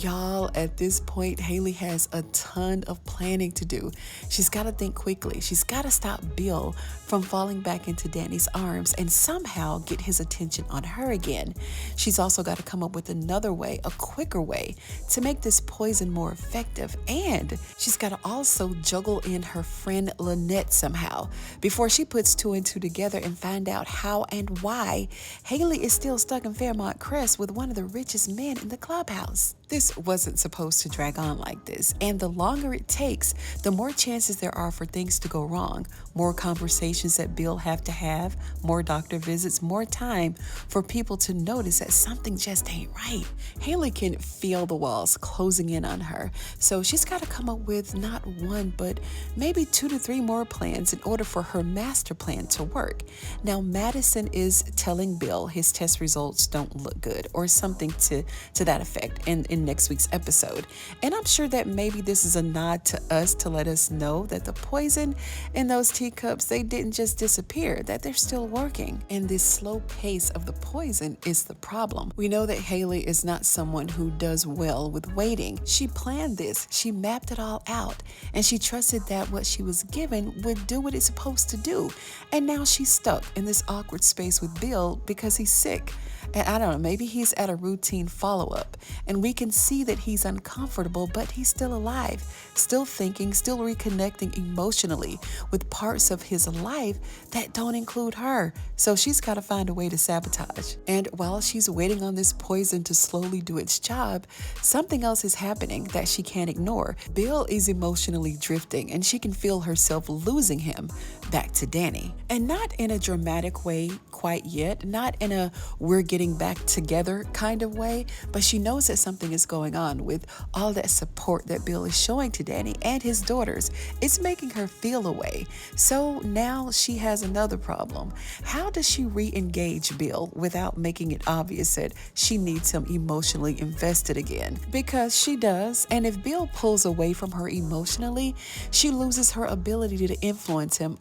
Y'all, at this point, Hayley has a ton of planning to do. She's got to think quickly. She's got to stop Bill from falling back into Dani's arms and somehow get his attention on her again. She's also got to come up with another way, a quicker way, to make this poison more effective. And she's got to also juggle in her friend Lynette somehow before she puts two and two together and find out how and why Hayley is still stuck in Fairmont Crest with one of the richest men in the clubhouse. This wasn't supposed to drag on like this, and the longer it takes, the more chances there are for things to go wrong, more conversations that Bill have to have, more doctor visits, more time for people to notice that something just ain't right. Hayley can feel the walls closing in on her, so she's got to come up with not one, but maybe 2 to 3 more plans in order for her master plan to work. Now, Madison is telling Bill his test results don't look good, or something to that effect in next week's episode. And I'm sure that maybe this is a nod to us to let us know that the poison in those teacups, they didn't just disappear, that they're still working. And this slow pace of the poison is the problem. We know that Hayley is not someone who does well with waiting. She planned this, she mapped it all out, and she trusted that what she was given would do what it's supposed to do. And now she's stuck in this awkward space with Bill because he's sick. And I don't know, maybe he's at a routine follow-up, and we can see that he's uncomfortable, but he's still alive, still thinking, still reconnecting emotionally with parts of his life that don't include her. So she's got to find a way to sabotage. And while she's waiting on this poison to slowly do its job, something else is happening that she can't ignore. Bill is emotionally drifting, and she can feel herself losing him back to Dani. And not in a dramatic way quite yet, not in a we're getting back together kind of way, but she knows that something is going on with all that support that Bill is showing to Dani and his daughters. It's making her feel a way. So now she has another problem. How does she re-engage Bill without making it obvious that she needs him emotionally invested again? Because she does, and if Bill pulls away from her emotionally, she loses her ability to influence him,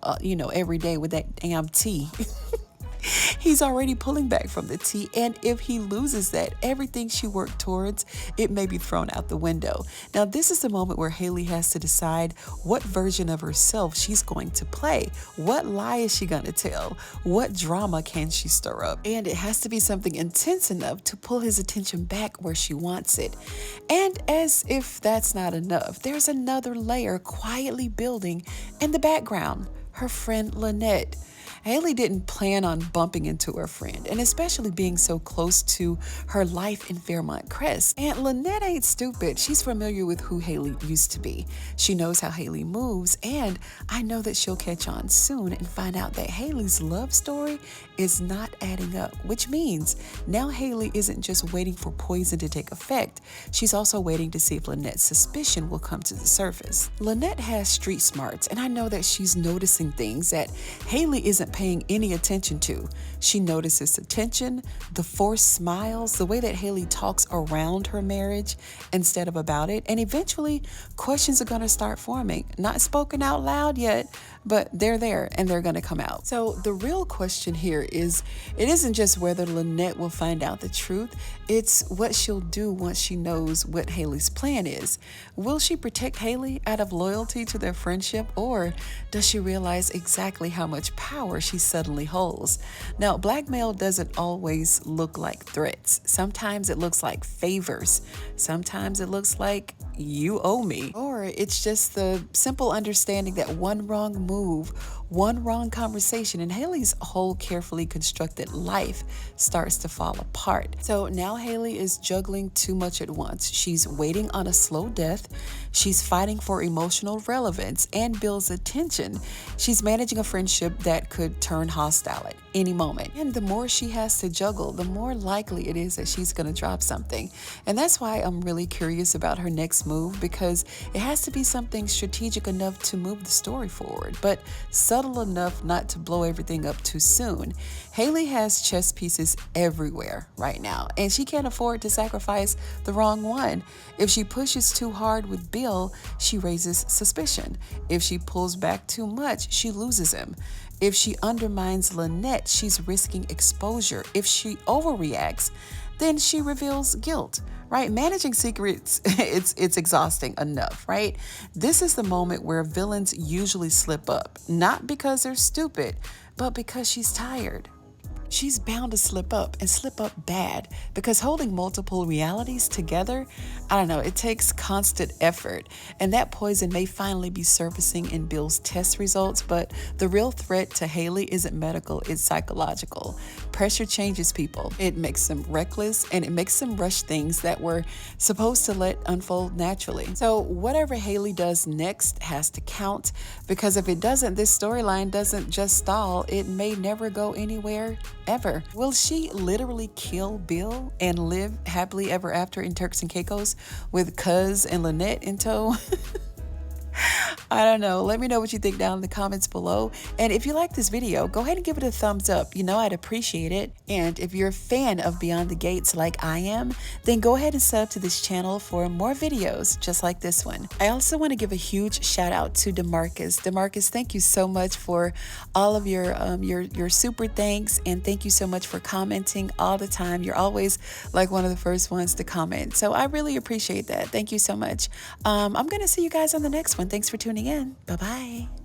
every day with that damn tea. He's already pulling back from the tea, and if he loses that, everything she worked towards, it may be thrown out the window. Now, this is the moment where Hayley has to decide what version of herself she's going to play. What lie is she going to tell? What drama can she stir up? And it has to be something intense enough to pull his attention back where she wants it. And as if that's not enough, there's another layer quietly building in the background. Her friend Lynette. Hayley didn't plan on bumping into her friend, and especially being so close to her life in Fairmont Crest. And Lynette ain't stupid. She's familiar with who Hayley used to be. She knows how Hayley moves, and I know that she'll catch on soon and find out that Hayley's love story is not adding up, which means now Hayley isn't just waiting for poison to take effect. She's also waiting to see if Lynette's suspicion will come to the surface. Lynette has street smarts, and I know that she's noticing things that Hayley isn't paying any attention to. She notices the tension, the forced smiles, the way that Hayley talks around her marriage instead of about it, and eventually questions are going to start forming. Not spoken out loud yet, but they're there and they're going to come out. So the real question here is, it isn't just whether Lynette will find out the truth, it's what she'll do once she knows what Hayley's plan is. Will she protect Hayley out of loyalty to their friendship, or does she realize exactly how much power she suddenly holds? Now, blackmail doesn't always look like threats. Sometimes it looks like favors. Sometimes it looks like you owe me. Or it's just the simple understanding that one wrong move, one wrong conversation, and Hayley's whole carefully constructed life starts to fall apart. So now Hayley is juggling too much at once. She's waiting on a slow death. She's fighting for emotional relevance and Bill's attention. She's managing a friendship that could turn hostile at any moment. And the more she has to juggle, the more likely it is that she's going to drop something. And that's why I'm really curious about her next move, because it has to be something strategic enough to move the story forward, but subtle enough not to blow everything up too soon. Hayley has chess pieces everywhere right now, and she can't afford to sacrifice the wrong one. If she pushes too hard with Bill, she raises suspicion. If she pulls back too much, she loses him. If she undermines Lynette, she's risking exposure. If she overreacts, then she reveals guilt. Right? Managing secrets, it's exhausting enough, right? This is the moment where villains usually slip up, not because they're stupid, but because she's tired. She's bound to slip up and slip up bad because holding multiple realities together, I don't know, it takes constant effort. And that poison may finally be surfacing in Bill's test results, but the real threat to Hayley isn't medical, it's psychological. Pressure changes people. It makes them reckless and it makes them rush things that were supposed to let unfold naturally. So whatever Hayley does next has to count, because if it doesn't, this storyline doesn't just stall, it may never go anywhere ever. Will she literally kill Bill and live happily ever after in Turks and Caicos with Cuz and Lynette in tow? I don't know. Let me know what you think down in the comments below. And if you like this video, go ahead and give it a thumbs up. You know I'd appreciate it. And if you're a fan of Beyond the Gates like I am, then go ahead and sub to this channel for more videos just like this one. I also want to give a huge shout out to DeMarcus. DeMarcus, thank you so much for all of your super thanks, and thank you so much for commenting all the time. You're always like one of the first ones to comment. So I really appreciate that. Thank you so much. I'm going to see you guys on the next one. Thanks for tuning in. Bye-bye.